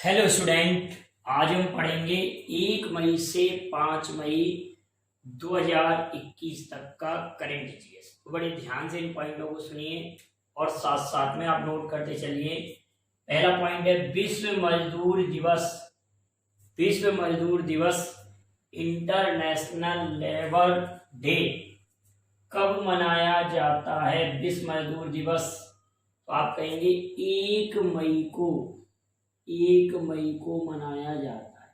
Hello student, आज हम पढ़ेंगे 1 मई से 5 मई 2021 तक का करंट जीएस। तो बड़े ध्यान से इन पॉइंटों को सुनिए और साथ साथ में आप नोट करते चलिए। पहला पॉइंट है विश्व मजदूर दिवस। विश्व मजदूर दिवस इंटरनेशनल लेबर डे कब मनाया जाता है? विश्व मजदूर दिवस तो आप कहेंगे 1 मई को। 1 मई को मनाया जाता है।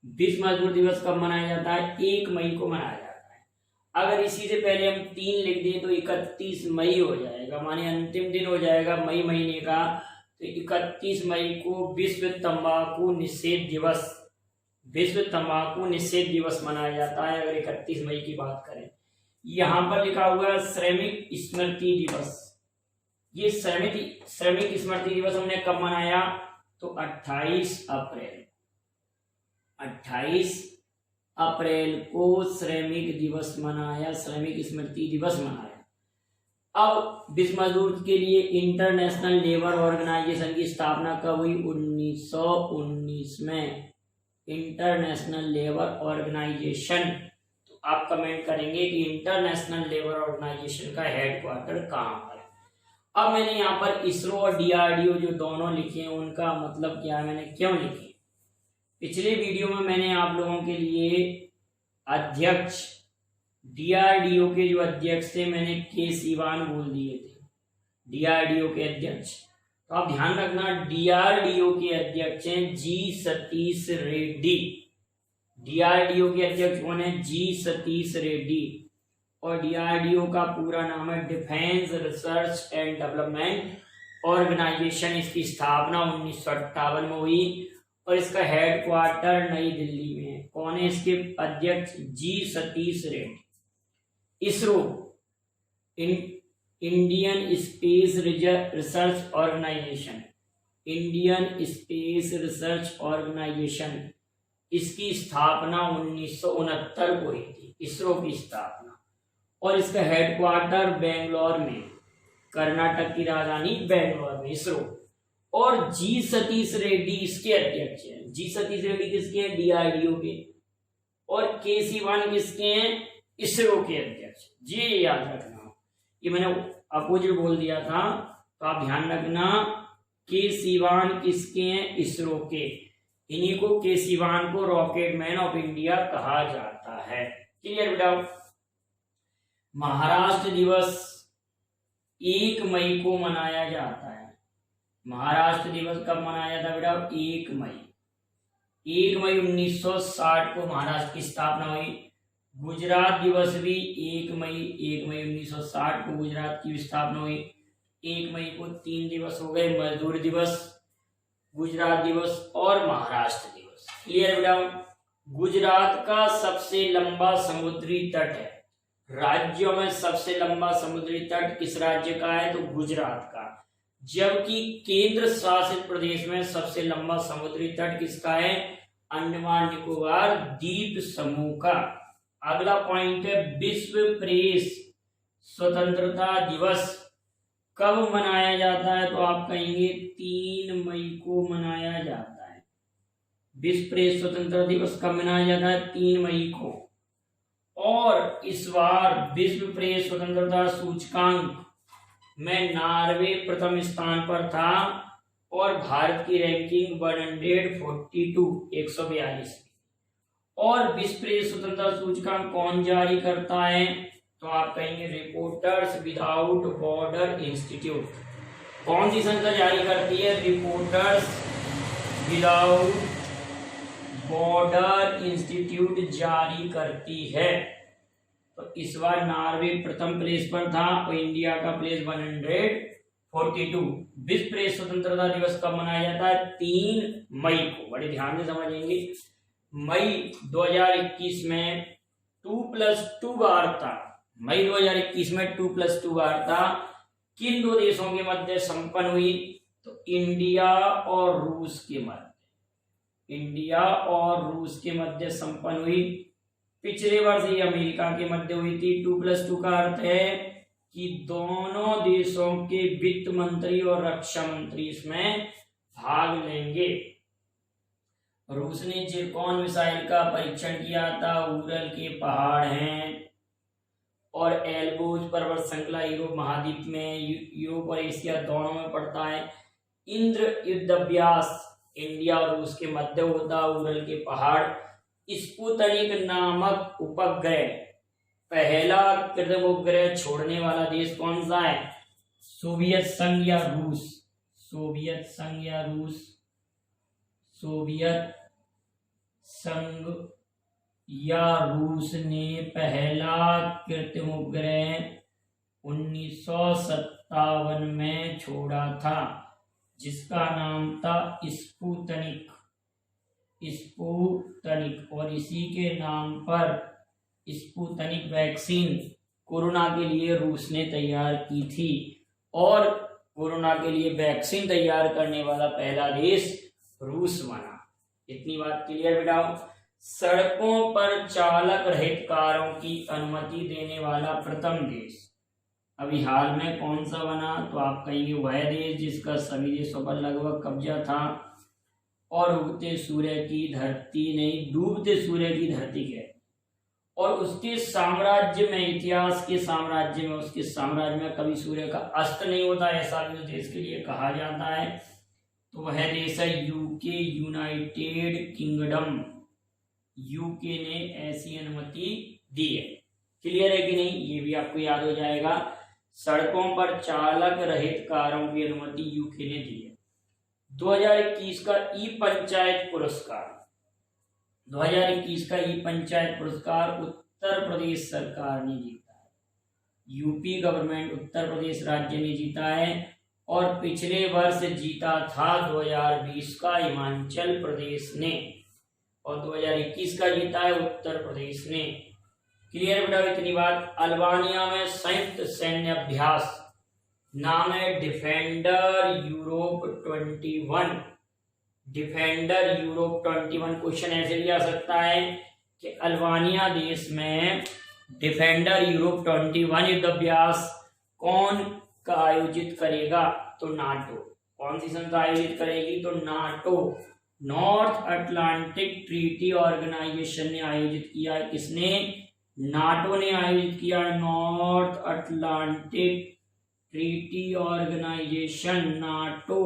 विश्व मजदूर दिवस कब मनाया जाता है? 1 मई को मनाया जाता है। अगर इसी से पहले हम 3 लिख दें तो 31 मई हो जाएगा, माने अंतिम दिन हो जाएगा मई महीने का। तो 31 मई को विश्व तंबाकू निषेध दिवस, विश्व तंबाकू निषेध दिवस मनाया जाता है। अगर 31 मई की बात करें, यहाँ पर लिखा हुआ है श्रमिक स्मृति दिवस। ये श्रमिक स्मृति दिवस हमने कब मनाया? तो 28 अप्रैल को श्रमिक दिवस मनाया, श्रमिक स्मृति दिवस मनाया। अब विश्व मजदूर के लिए इंटरनेशनल लेबर ऑर्गेनाइजेशन की स्थापना कब हुई? 1919 में। इंटरनेशनल लेबर ऑर्गेनाइजेशन, तो आप कमेंट करेंगे कि इंटरनेशनल लेबर ऑर्गेनाइजेशन का हेडक्वार्टर कहाँ पर है। अब मैंने यहाँ पर इसरो और डीआरडीओ जो दोनों लिखे हैं उनका मतलब क्या है, मैंने क्यों लिखे? पिछले वीडियो में मैंने आप लोगों के लिए अध्यक्ष, डीआरडीओ के जो अध्यक्ष थे मैंने के सिवान बोल दिए थे, डीआरडीओ के अध्यक्ष। तो आप ध्यान रखना, डीआरडीओ के अध्यक्ष हैं जी सतीश रेड्डी। डीआरडीओ के अध्यक्ष कौन है? जी सतीश रेड्डी। और डीआरडीओ का पूरा नाम है Defence Research and Development Organisation. इसकी स्थापना 1958 में हुई और इसका हेडक्वार्टर नई दिल्ली में है। कौन है इसके अध्यक्ष? G Satish Reddy. ISRO Indian Space Research Organisation, Indian Space Research Organisation, इसकी स्थापना 1969 को हुई थी, इसरो की स्थापना। और इसका हेडक्वार्टर बेंगलोर में, कर्नाटक की राजधानी बेंगलोर में इसरो। और जी सतीश रेड्डी इसके अध्यक्ष हैं। जी सतीश रेड्डी किसके हैं? डीआरडीओ के। और के सिवान किसके हैं? इसरो के अध्यक्ष। ये याद रखना, ये मैंने अपोजिट बोल दिया था तो आप ध्यान रखना। के सिवान किसके हैं? इसरो के। इन्हीं को, के सिवान को रॉकेट मैन ऑफ इंडिया कहा जाता है। क्लियर बेटा? महाराष्ट्र दिवस 1 मई को मनाया जाता है। महाराष्ट्र दिवस कब मनाया था बेटा? 1 मई। 1 मई 1960 को महाराष्ट्र की स्थापना हुई। गुजरात दिवस भी 1 मई 1960 को गुजरात की स्थापना हुई। 1 मई को 3 दिवस हो गए, मजदूर दिवस, गुजरात दिवस और महाराष्ट्र दिवस। क्लियर बेटा? गुजरात का सबसे लंबा समुद्री तट है। राज्यों में सबसे लंबा समुद्री तट किस राज्य का है? तो गुजरात का। जबकि केंद्र शासित प्रदेश में सबसे लंबा समुद्री तट किसका है? अंडमान निकोबार द्वीप समूह का। अगला पॉइंट है विश्व प्रेस स्वतंत्रता दिवस कब मनाया जाता है? तो आप कहेंगे 3 मई को मनाया जाता है। विश्व प्रेस स्वतंत्रता दिवस कब मनाया जाता है? 3 मई को। और इस बार विश्व प्रेस स्वतंत्रता सूचकांक में नॉर्वे प्रथम स्थान पर था और भारत की रैंकिंग 142 और विश्व प्रेस स्वतंत्रता सूचकांक कौन जारी करता है? तो आप कहेंगे रिपोर्टर्स विदाउट बॉर्डर इंस्टीट्यूट। कौन सी संस्था जारी करती है? रिपोर्टर्स विदाउट बॉर्डर इंस्टीट्यूट जारी करती है। तो इस बार नॉर्वे प्रथम प्लेस पर था और इंडिया का प्लेस 142। विश्व प्रेस स्वतंत्रता दिवस कब मनाया जाता है? 3 मई को। बड़े ध्यान से समझेंगे। मई 2021 में 2+2 वार्ता, मई 2021 में 2+2 वार्ता किन 2 देशों के मध्य संपन्न हुई? तो इंडिया और रूस के मध्य, इंडिया और रूस के मध्य संपन्न हुई। पिछले वर्ष ही अमेरिका के मध्य हुई थी। 2+2 का अर्थ है कि दोनों देशों के वित्त मंत्री और रक्षा मंत्री इसमें भाग लेंगे। रूस ने जिरकॉन मिसाइल का परीक्षण किया था। उरल के पहाड़ हैं और एल्बोज पर्वत श्रृंखला यूरोप महाद्वीप में, यूरोप और एशिया दोनों में पड़ता है। इंद्र युद्धाभ्यास इंडिया और रूस के मध्य होता। उरल के पहाड़। स्पुतनिक नामक उपग्रह, पहला कृत्रिम उपग्रह छोड़ने वाला देश कौन सा है? सोवियत संघ या रूस? सोवियत संघ या रूस? सोवियत संघ या रूस ने पहला कृत्रिम उपग्रह 1957 में छोड़ा था, जिसका नाम था स्पुतनिक। स्पुतनिक, और इसी के नाम पर स्पुतनिक वैक्सीन कोरोना के लिए रूस ने तैयार की थी। और कोरोना के लिए वैक्सीन तैयार करने वाला पहला देश रूस बना। इतनी बात क्लियर बेटा? सड़कों पर चालक रहित कारों की अनुमति देने वाला प्रथम देश अभी हाल में कौन सा बना? तो आप कहिए वह देश जिसका सभी देशों पर लगभग कब्जा था और उगते सूर्य की धरती नहीं, डूबते सूर्य की धरती के, और उसके साम्राज्य में, इतिहास के साम्राज्य में, उसके साम्राज्य में कभी सूर्य का अस्त नहीं होता, ऐसा भी उस देश के लिए कहा जाता है। तो वह देश है यूके, यूनाइटेड किंगडम। यूके ने ऐसी अनुमति दी है। क्लियर है कि नहीं? ये भी आपको याद हो जाएगा। सड़कों पर चालक रहित कारों की अनुमति यूके ने दी है। 2021 का ई पंचायत पुरस्कार, 2021 का ई पंचायत पुरस्कार उत्तर प्रदेश सरकार ने जीता है। यूपी गवर्नमेंट, उत्तर प्रदेश राज्य ने जीता है। और पिछले वर्ष जीता था 2020 का हिमाचल प्रदेश ने, और 2021 का जीता है उत्तर प्रदेश ने। क्लियर बेटा? इतनी बात। अल्बानिया में संयुक्त सैन्य अभ्यास, नाम है defender Europe 21। Defender Europe 21। Question ऐसे भी आ सकता है कि अल्बानिया देश में डिफेंडर यूरोप 21 युद्धाभ्यास कौन का आयोजित करेगा? तो नाटो। कौन सी संस्था आयोजित करेगी? तो NATO, North Atlantic Treaty Organisation ने आयोजित किया। किसने? नाटो ने आयोजित किया। North Atlantic Treaty Organisation, NATO.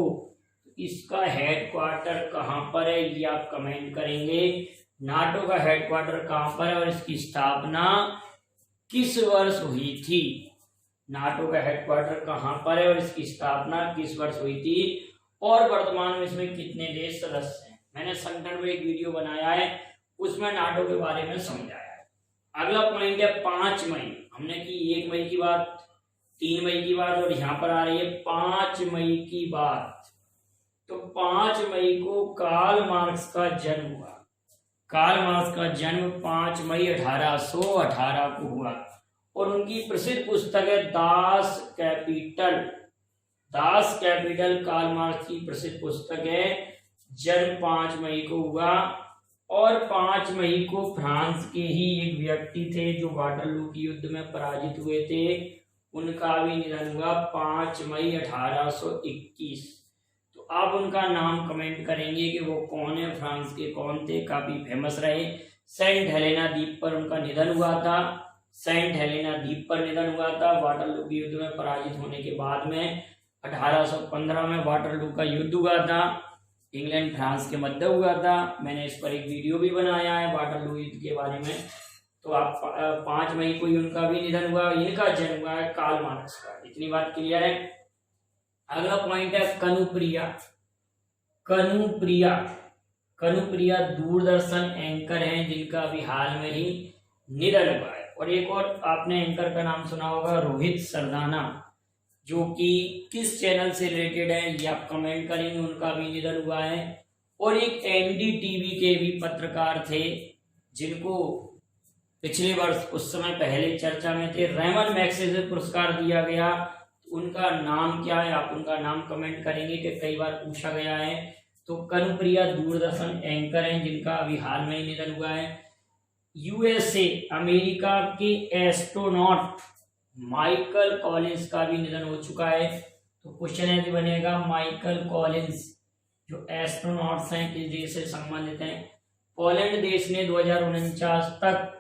इसका हेडक्वार्टर कहां पर है? ये आप कमेंट करेंगे। नाटो का हेडक्वार्टर कहां पर है और इसकी स्थापना किस वर्ष हुई थी? नाटो का हेडक्वार्टर कहां पर है और इसकी स्थापना किस वर्ष हुई थी? और वर्तमान में इसमें कितने देश सदस्य हैं? मैंने संगठन में एक वीडियो बनाया है, उसमें नाटो के बारे में समझाया है। अगला पॉइंट है 5 मई। हमने की 1 मई की बात, 3 मई की बात, और यहां पर आ रही है 5 मई की बात। तो 5 मई को कार्ल मार्क्स का जन्म हुआ। कार्ल मार्क्स का जन्म 5 मई 1818 को हुआ, और उनकी प्रसिद्ध पुस्तक है Das Kapital. Das Kapital Karl Marx की प्रसिद्ध पुस्तक है। जन्म 5 मई को हुआ, और 5 मई को फ्रांस के ही एक व्यक्ति थे जो वाटरलू की युद्ध में पराजित हुए थे, उनका भी निधन हुआ 5 मई 1821। तो आप उनका नाम कमेंट करेंगे कि वो कौन है, फ्रांस के कौन थे, काफी फेमस रहे। सेंट हेलेना द्वीप पर उनका निधन हुआ था। सेंट हेलेना द्वीप पर निधन हुआ था वाटरलू की युद्ध में पराजित होने के बाद में। 1815 में वाटरलू का युद्ध हुआ था, इंग्लैंड फ्रांस के मध्य हुआ था। मैंने इस पर एक वीडियो भी बनाया है वाटरलू युद्ध के बारे में। तो आप 5 मई को ही उनका भी निधन हुआ। इनका जन्म हुआ है कार्ल मार्क्स का। इतनी बात क्लियर है। अगला पॉइंट है कनुप्रिया। कनुप्रिया, कनुप्रिया दूरदर्शन एंकर हैं जिनका अभी हाल में ही निधन हुआ है। और एक और आपने एंकर का नाम सुना होगा, रोहित सरदाना, जो कि किस चैनल से रिलेटेड है ये आप कमेंट करेंगे। उनका भी निधन हुआ है। और एक एनडीटीवी के भी पत्रकार थे जिनको पिछले वर्ष उस समय पहले चर्चा में थे, रेमन मैग्सेसे पुरस्कार दिया गया। उनका नाम क्या है? आप उनका नाम कमेंट करेंगे कि कई बार पूछा गया है। तो कनुप्रिया दूरदर्शन एंकर हैं जिनका अभी हाल में ही निधन हुआ है। यूएसए, अमेरिका के एस्ट्रोनॉट माइकल कॉलिंस का भी निधन हो चुका है। तो क्वेश्चन ऐसे बनेगा, माइकल कॉलिंस जो एस्ट्रोनॉट्स हैं किस देश से संबंधित हैं। पोलैंड देश ने 2049 तक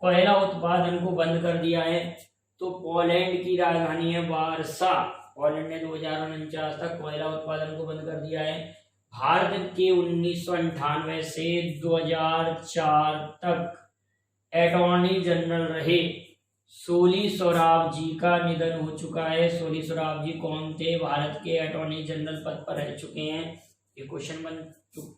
कोयला उत्पादन को बंद कर दिया है। तो पोलैंड की राजधानी है वारसा। पोलैंड ने 2049 तक कोयला उत्पादन को बंद कर दिया है। भारत के 1998 से 2004 तक अटॉर्नी जनरल रहे सोली सोराब जी का निधन हो चुका है। सोली सोराब जी कौन थे? भारत के अटॉर्नी जनरल पद पर रह चुके हैं। ये क्वेश्चन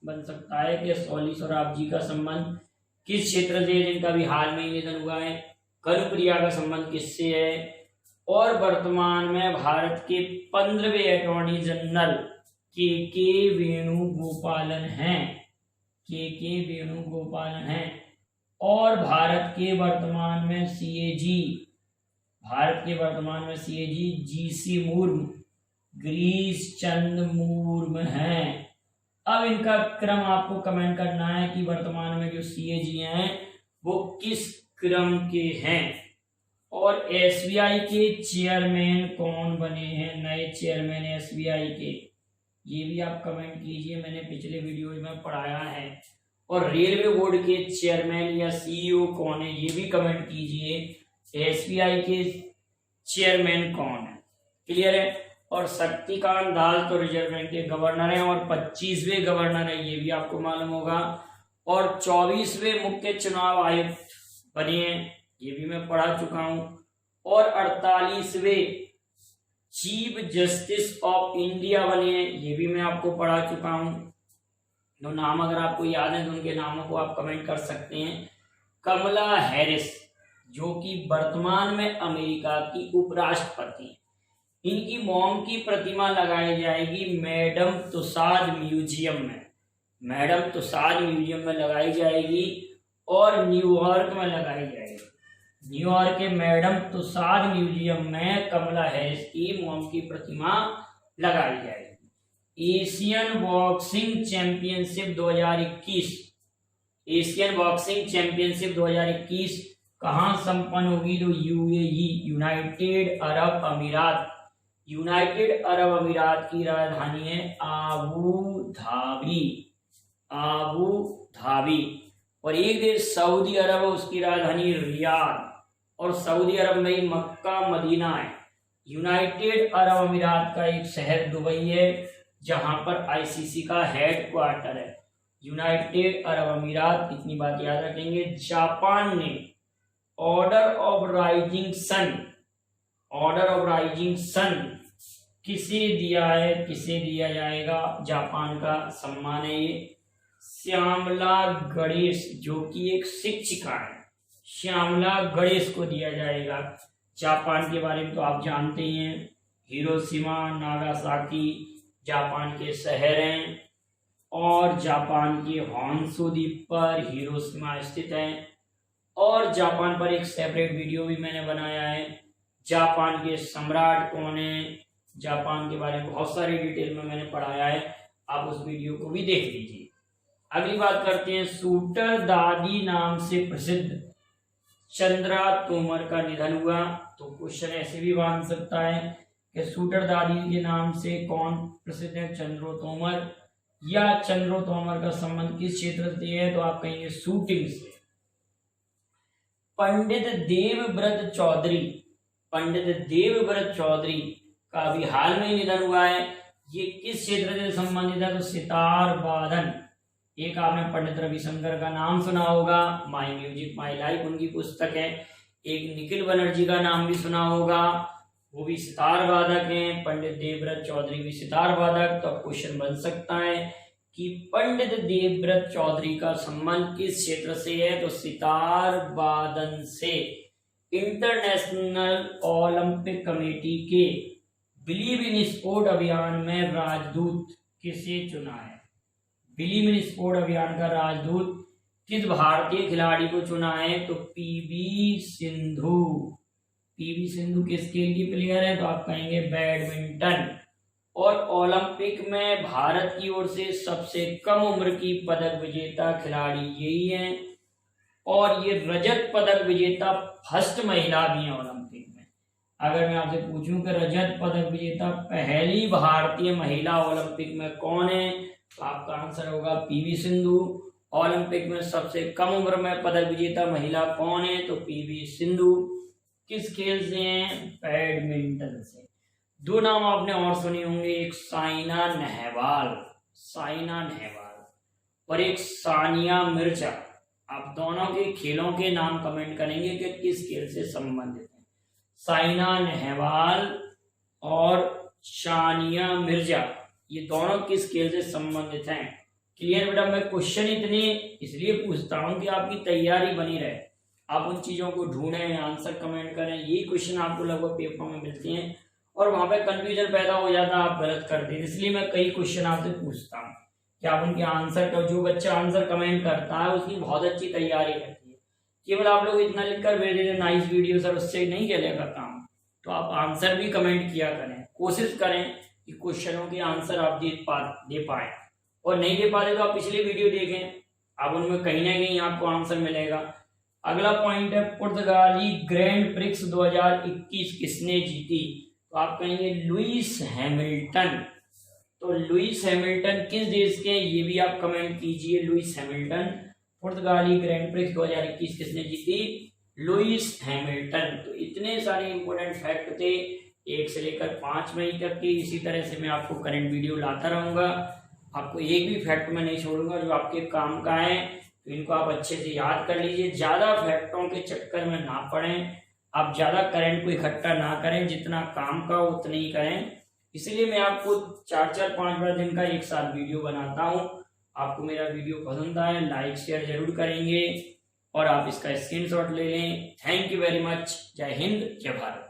बन सकता है कि सोली सोराब जी का संबंध किस क्षेत्र से है, जिनका भी हाल में ही निधन हुआ है। कनुप्रिया का संबंध किससे है? और वर्तमान में भारत के 15वें अटॉर्नी जनरल के वेणुगोपालन हैं। के वेणुगोपालन हैं। और भारत के वर्तमान में सीएजी जीसी मुर्मू, गिरीश चंद्र मुर्मू हैं। अब इनका क्रम आपको कमेंट करना है कि वर्तमान में जो सीएजी हैं वो किस क्रम के हैं। और एसबीआई के चेयरमैन कौन बने हैं? नए चेयरमैन एसबीआई के, ये भी आप कमेंट कीजिए, मैंने पिछले वीडियो में पढ़ाया है। और रेलवे बोर्ड के चेयरमैन या सीईओ कौन है, ये भी कमेंट कीजिए। एसबीआई के चेयरमैन कौन है? क्लियर है। और शक्तिकांत दास तो रिजर्व बैंक के गवर्नर हैं और 25वें गवर्नर है, ये भी आपको मालूम होगा। और 24वें मुख्य चुनाव आयुक्त बने हैं, ये भी मैं पढ़ा चुका हूं। और 48वें चीफ जस्टिस ऑफ इंडिया बने हैं, ये भी मैं आपको पढ़ा चुका हूं। तो नाम अगर आपको याद है तो उनके नामों को आप कमेंट कर सकते हैं। कमला हैरिस, जो कि वर्तमान में अमेरिका की उपराष्ट्रपति, इनकी मॉम की प्रतिमा लगाई जाएगी मैडम तुसाद म्यूजियम में। मैडम तुसाद म्यूजियम में लगाई जाएगी और न्यूयॉर्क में लगाई जाएगी। न्यूयॉर्क के मैडम तुसाद म्यूजियम में कमला हैरिस की मॉम की प्रतिमा लगाई जाएगी। एशियन बॉक्सिंग चैंपियनशिप 2021 कहाँ संपन्न होगी? तो यूएई, यूनाइटेड अरब अमीरात की राजधानी है आबू धाबी। और एक देश सऊदी अरब है, उसकी राजधानी रियाद। और सऊदी अरब में ही मक्का मदीना है। यूनाइटेड अरब अमीरात का एक शहर दुबई है, जहां पर आईसीसी का हेडक्वार्टर है। यूनाइटेड अरब अमीरात, इतनी बात याद रखेंगे। जापान ने ऑर्डर ऑफ राइजिंग सन किसे दिया है? किसे दिया जाएगा? जापान का सम्मान है ये। श्यामला गणेश, जो कि एक शिक्षिका है, श्यामला गणेश को दिया जाएगा। जापान के बारे में तो आप जानते ही हैं, हिरोशिमा नागासाकी जापान के शहर हैं। और जापान के होन्शु द्वीप पर हिरोशिमा स्थित है। और जापान पर एक सेपरेट वीडियो भी मैंने बनाया है। जापान के सम्राट कौन है, जापान के बारे में बहुत सारी डिटेल में मैंने पढ़ाया है, आप उस वीडियो को भी देख लीजिए। अगली बात करते हैं, शूटर दादी नाम से प्रसिद्ध चंद्रा तोमर का निधन हुआ। तो क्वेश्चन ऐसे भी बन सकता है कि शूटर दादी के नाम से कौन प्रसिद्ध है? चंद्रो तोमर। या चंद्रो तोमर का संबंध किस क्षेत्र से है? तो आप कहेंगे शूटिंग से। पंडित देवव्रत चौधरी का भी हाल में निधन हुआ है। ये किस क्षेत्र से संबंधित है? तो सितार वादन। एक आपने पंडित रविशंकर का नाम सुना होगा, माई म्यूजिक माई लाइफ उनकी पुस्तक है। एक निखिल बनर्जी का नाम भी सुना होगा, वो भी सितार वादक हैं। पंडित देवव्रत चौधरी भी सितार वादक। तो क्वेश्चन बन सकता है कि पंडित देवव्रत चौधरी का संबंध किस क्षेत्र से है? तो सितार वादन से। इंटरनेशनल ओलंपिक कमेटी के बिलीव इन स्पोर्ट अभियान में राजदूत किसे चुना है? बिलीव इन स्पोर्ट अभियान का राजदूत किस भारतीय खिलाड़ी को चुना है? तो पीवी सिंधु। पीवी सिंधु किस खेल की प्लेयर है? तो आप कहेंगे बैडमिंटन। और ओलंपिक में भारत की ओर से सबसे कम उम्र की पदक विजेता खिलाड़ी यही है। और ये रजत पदक विजेता फर्स्ट महिला भी है ओलंपिक में। अगर मैं आपसे पूछूं कि रजत पदक विजेता पहली भारतीय महिला ओलंपिक में कौन है, तो आपका आंसर होगा पीवी सिंधु। ओलंपिक में सबसे कम उम्र में पदक विजेता महिला कौन है, तो पीवी सिंधु। किस खेल से हैं, बैडमिंटन से। दो नाम आपने और सुने होंगे, एक साइना नेहवाल, साइना नेहवाल, और एक सानिया मिर्जा। आप दोनों के खेलों के नाम कमेंट करेंगे कि किस खेल से संबंधित है। साइना नेहवाल और सानिया मिर्जा, ये दोनों किस खेल से संबंधित हैं। क्लियर बेटा। मैं क्वेश्चन इतने इसलिए पूछता हूं कि आपकी तैयारी बनी रहे, आप उन चीजों को ढूंढें, आंसर कमेंट करें। ये क्वेश्चन आपको लगभग पेपर में मिलते हैं और वहां पे कंफ्यूजन पैदा हो जाता है, आप गलत करते हैं। इसलिए मैं कई क्वेश्चन आपसे पूछता हूँ कि आप उनके आंसर का, जो बच्चा आंसर कमेंट करता है उसकी बहुत अच्छी तैयारी रहती है। केवल आप लोग इतना लिखकर भेज देते नाइस वीडियो सर, उससे नहीं चलेगा काम। तो आप आंसर भी कमेंट किया करें, कोशिश करें कि क्वेश्चनों के आंसर आप दे पाए, और नहीं दे पाते तो आप पिछली वीडियो देखें, आप उनमें कहीं ना कहीं आपको आंसर मिलेगा। अगला पॉइंट है, पुर्तगाली ग्रैंड प्रिक्स 2021 किसने जीती, तो आप कहेंगे लुइस हैमिल्टन। तो लुइस हैमिल्टन किस देश के, ये भी आप कमेंट कीजिए। लुइस हैमिल्टन, पुर्तगाली ग्रैंड प्रिक्स 2021 किसने जीती, लुइस हैमिल्टन। तो इतने सारे इंपोर्टेंट फैक्ट थे 1 से लेकर 5 मई तक के। इसी तरह से मैं आपको करंट वीडियो लाता रहूंगा, आपको एक भी फैक्ट में नहीं छोड़ूंगा जो आपके काम का है। तो इनको आप अच्छे से याद कर लीजिए, ज्यादा फैक्टों के चक्कर में ना पड़ें, आप ज्यादा करंट को इकट्ठा ना करें, जितना काम का उतना ही करें। इसलिए मैं आपको 4-4, 5 दिन का एक साथ वीडियो बनाता हूं। आपको मेरा वीडियो पसंद आए लाइक शेयर जरूर करेंगे और आप इसका स्क्रीनशॉट ले लें। Thank you very much. जय हिंद, जय भारत।